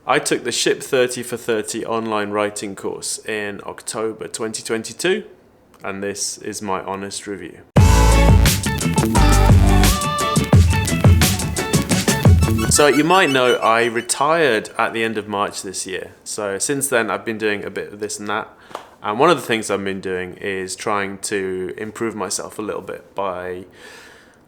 I took the Ship 30 for 30 online writing course in October 2022, and this is my honest review. So you might know I retired at the end of March this year. So since then I've been doing a bit of this and that. And one of the things I've been doing is trying to improve myself a little bit by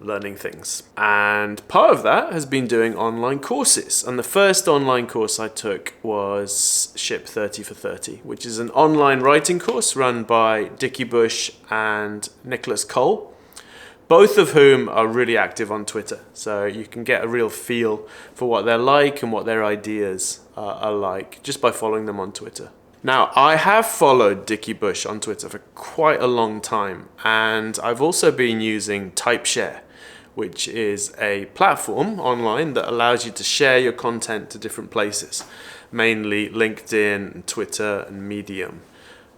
learning things. And part of that has been doing online courses. And the first online course I took was Ship 30 for 30, which is an online writing course run by Dickie Bush and Nicholas Cole, both of whom are really active on Twitter. So you can get a real feel for what they're like and what their ideas are like just by following them on Twitter. Now, I have followed Dickie Bush on Twitter for quite a long time, and I've also been using TypeShare, which is a platform online that allows you to share your content to different places, mainly LinkedIn, Twitter, and Medium.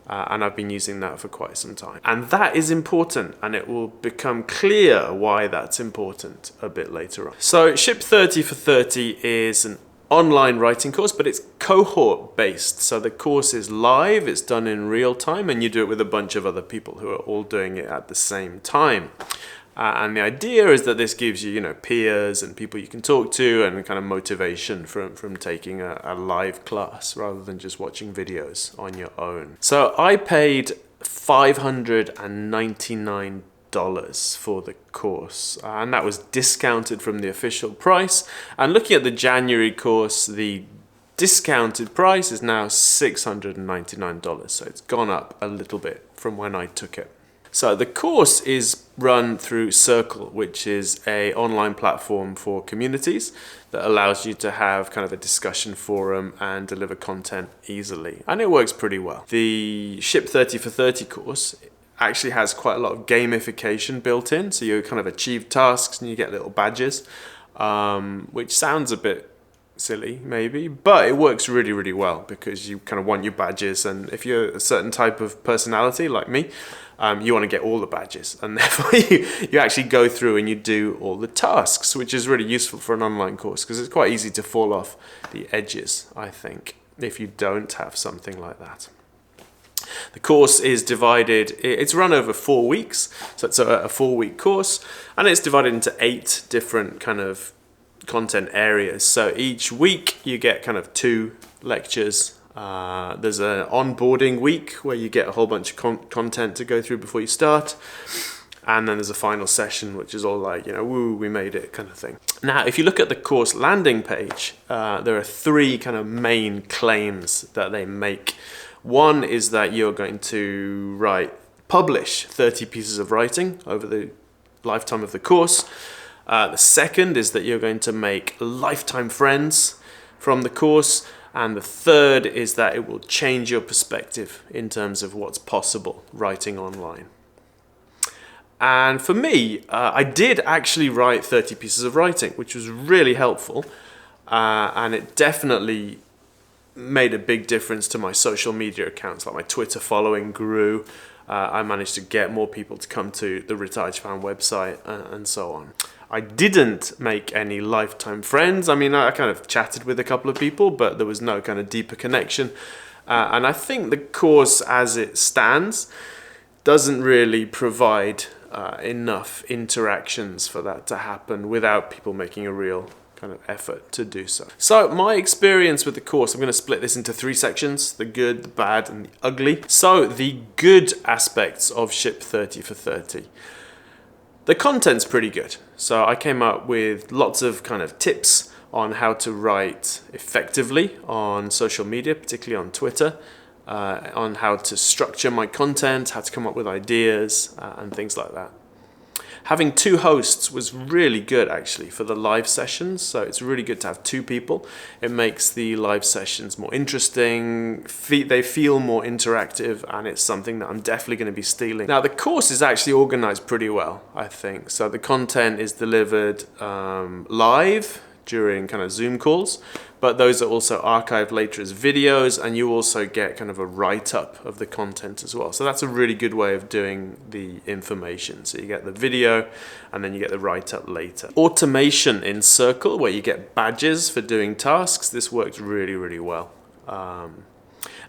And I've been using that for quite some time. And that is important, and it will become clear why that's important a bit later on. So Ship 30 for 30 is an online writing course, but it's cohort based. So the course is live, it's done in real time, and you do it with a bunch of other people who are all doing it at the same time. And the idea is that this gives you, peers and people you can talk to and kind of motivation from taking a live class rather than just watching videos on your own. So I paid $599 for the course, and that was discounted from the official price. And looking at the January course, the discounted price is now $699. So it's gone up a little bit from when I took it. So the course is run through Circle, which is an online platform for communities that allows you to have kind of a discussion forum and deliver content easily. And it works pretty well. The Ship 30 for 30 course actually has quite a lot of gamification built in. So you kind of achieve tasks and you get little badges, which sounds a bit silly maybe, but it works really, really well because you kind of want your badges. And if you're a certain type of personality like me, you want to get all the badges, and therefore you actually go through and you do all the tasks, which is really useful for an online course because it's quite easy to fall off the edges, I think, if you don't have something like that. The course is divided, it's run over 4 weeks, so it's a 4-week course, and it's divided into 8 different kind of content areas. So each week you get kind of 2 lectures. There's an onboarding week where you get a whole bunch of content to go through before you start. And then there's a final session, which is all like, woo, we made it kind of thing. Now, if you look at the course landing page, there are 3 kind of main claims that they make. One is that you're going to publish 30 pieces of writing over the lifetime of the course. The second is that you're going to make lifetime friends from the course. And the third is that it will change your perspective in terms of what's possible writing online. And for me, I did actually write 30 pieces of writing, which was really helpful. And it definitely made a big difference to my social media accounts. Like my Twitter following grew. I managed to get more people to come to the Retired Japan website and so on. I didn't make any lifetime friends. I mean, I kind of chatted with a couple of people, but there was no kind of deeper connection. And I think the course as it stands doesn't really provide enough interactions for that to happen without people making a real kind of effort to do so. So my experience with the course, I'm going to split this into 3 sections: the good, the bad, and the ugly. So the good aspects of Ship 30 for 30. The content's pretty good. So I came up with lots of kind of tips on how to write effectively on social media, particularly on Twitter, on how to structure my content, how to come up with ideas, and things like that. Having 2 hosts was really good actually for the live sessions. So it's really good to have 2 people. It makes the live sessions more interesting. They feel more interactive, and it's something that I'm definitely going to be stealing. Now the course is actually organized pretty well, I think. So the content is delivered live during kind of Zoom calls, but those are also archived later as videos, and you also get kind of a write-up of the content as well. So that's a really good way of doing the information. So you get the video and then you get the write-up later. Automation in Circle, where you get badges for doing tasks. This works really, really well.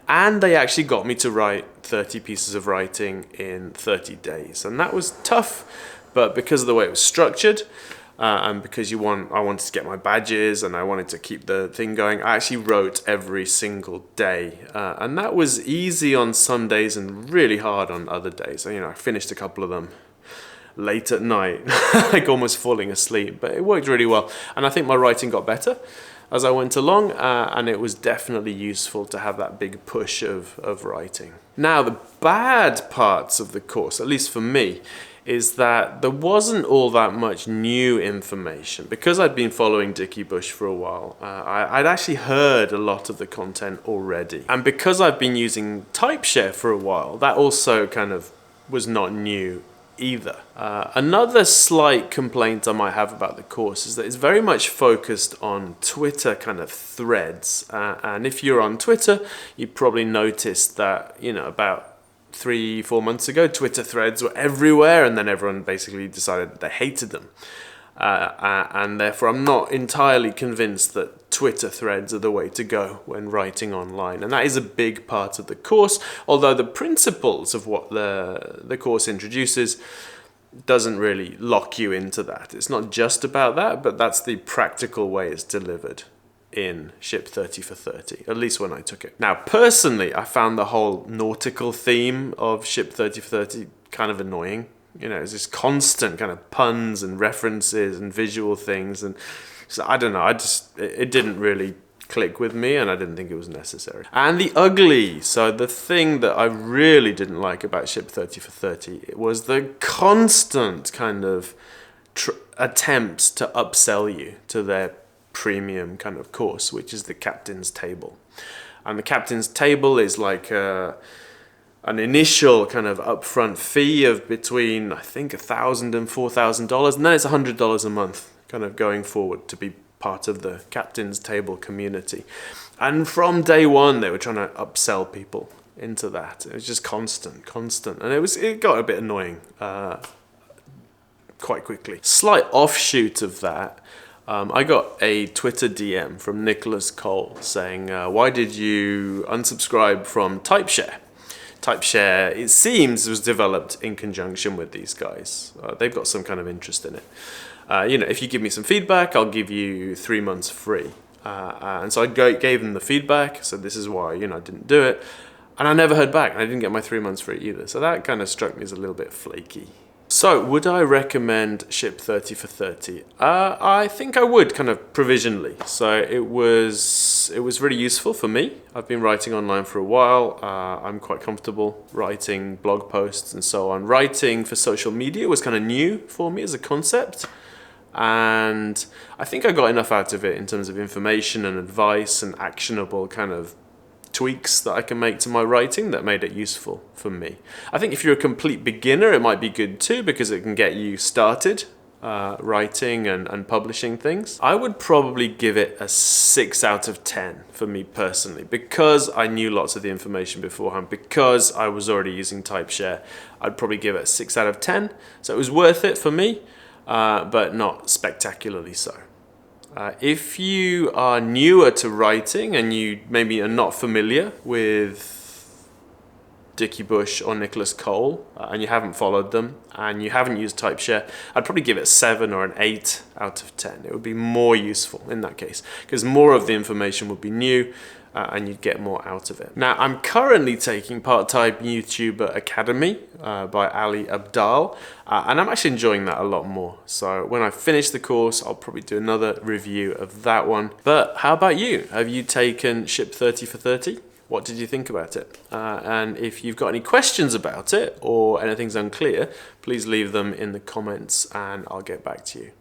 And they actually got me to write 30 pieces of writing in 30 days. And that was tough, but because of the way it was structured, and because I wanted to get my badges and I wanted to keep the thing going, I actually wrote every single day. And that was easy on some days and really hard on other days. You know, I finished a couple of them late at night, like almost falling asleep, but it worked really well. And I think my writing got better as I went along, and it was definitely useful to have that big push of writing. Now, the bad parts of the course, at least for me, is that there wasn't all that much new information. Because I'd been following Dickie Bush for a while, I'd actually heard a lot of the content already. And because I've been using TypeShare for a while, that also kind of was not new either. Another slight complaint I might have about the course is that it's very much focused on Twitter kind of threads. And if you're on Twitter, you probably noticed that, you know, about 3-4 months ago, Twitter threads were everywhere, and then everyone basically decided they hated them. And therefore, I'm not entirely convinced that Twitter threads are the way to go when writing online. And that is a big part of the course, although the principles of what the course introduces doesn't really lock you into that. It's not just about that, but that's the practical way it's delivered in Ship 30 for 30, at least when I took it. Now, personally, I found the whole nautical theme of Ship 30 for 30 kind of annoying. You know, it's this constant kind of puns and references and visual things, and so I don't know, it didn't really click with me, and I didn't think it was necessary. And the ugly, so the thing that I really didn't like about Ship 30 for 30, it was the constant kind of attempts to upsell you to their premium kind of course, which is the Captain's Table. And the Captain's Table is like an initial kind of upfront fee of between, I think, $1,000 and $4,000, and then it's $100 a month kind of going forward to be part of the Captain's Table community. And from day one, they were trying to upsell people into that. It was just constant, and it got a bit annoying quite quickly. Slight offshoot of that, I got a Twitter DM from Nicholas Cole saying, why did you unsubscribe from TypeShare? TypeShare, it seems, was developed in conjunction with these guys. They've got some kind of interest in it. You know, if you give me some feedback, I'll give you 3 months free. And so I gave them the feedback, so this is why, you know, I didn't do it. And I never heard back, and I didn't get my 3 months free either. So that kind of struck me as a little bit flaky. So, would I recommend Ship 30 for 30? I think I would, kind of provisionally. So it was really useful for me. I've been writing online for a while. I'm quite comfortable writing blog posts and so on. Writing for social media was kind of new for me as a concept. And I think I got enough out of it in terms of information and advice and actionable kind of tweaks that I can make to my writing that made it useful for me. I think if you're a complete beginner, it might be good too, because it can get you started writing and publishing things. I would probably give it a 6 out of 10 for me personally, because I knew lots of the information beforehand, because I was already using TypeShare. I'd probably give it a 6 out of 10. So it was worth it for me, but not spectacularly so. If you are newer to writing and you maybe are not familiar with Dickie Bush or Nicholas Cole, and you haven't followed them and you haven't used TypeShare, I'd probably give it a 7 or an 8 out of 10. It would be more useful in that case, because more of the information would be new, and you'd get more out of it. Now, I'm currently taking Part-Time YouTuber Academy by Ali Abdaal, and I'm actually enjoying that a lot more. So when I finish the course, I'll probably do another review of that one. But how about you? Have you taken Ship 30 for 30? What did you think about it? And if you've got any questions about it or anything's unclear, please leave them in the comments and I'll get back to you.